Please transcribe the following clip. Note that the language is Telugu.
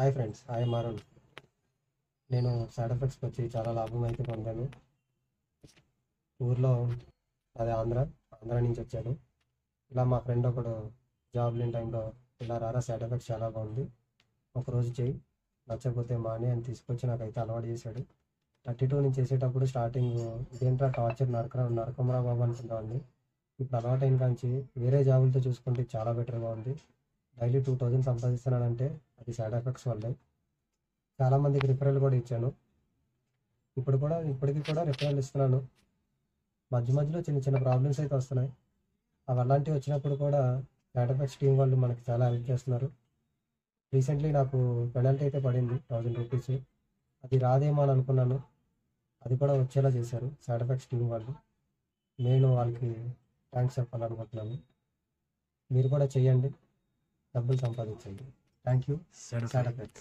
Hi friends, hi మారున్. నేను సైడ్ ఎఫెక్ట్స్కి వచ్చి చాలా లాభం అయితే పొందాను. ఊర్లో అది ఆంధ్ర నుంచి వచ్చాడు. ఇలా మా ఫ్రెండ్ ఒకడు జాబ్ లేని టైంలో ఇలా రారా సైడ్ ఎఫెక్ట్స్ చాలా బాగుంది, ఒకరోజు చేయి, నచ్చకపోతే మానే అని తీసుకొచ్చి నాకైతే అలవాటు చేశాడు. 32 నుంచి చేసేటప్పుడు స్టార్టింగ్ ఇదేంట్రా టార్చర్ నరకమరా బాబు అనుకుంటామండి. ఇప్పుడు అలవాటు అయిన కాంచి వేరే జాబులతో చూసుకుంటే చాలా బెటర్గా ఉంది. డైలీ 2000 సంపాదిస్తున్నానంటే అది సైడ్ ఎఫెక్ట్స్ వల్లే. చాలామందికి రిఫరల్ కూడా ఇచ్చాను. ఇప్పటికీ కూడా రిఫరల్ ఇస్తున్నాను. మధ్య మధ్యలో చిన్న చిన్న ప్రాబ్లమ్స్ అయితే వస్తున్నాయి. అవి అలాంటివి వచ్చినప్పుడు కూడా సైడ్ ఎఫెక్ట్స్ టీం వాళ్ళు మనకి చాలా హెల్ప్ చేస్తున్నారు. రీసెంట్లీ నాకు పెనల్టీ అయితే పడింది 1000 రూపీస్. అది రాదేమో అని అనుకున్నాను, అది కూడా వచ్చేలా చేశారు సైడ్ ఎఫెక్ట్స్ టీం వాళ్ళు. నేను వాళ్ళకి థ్యాంక్స్ చెప్పాలనుకుంటున్నాను. మీరు కూడా చేయండి, డబ్బులు సంపాదించండి. Thank you. Side effects.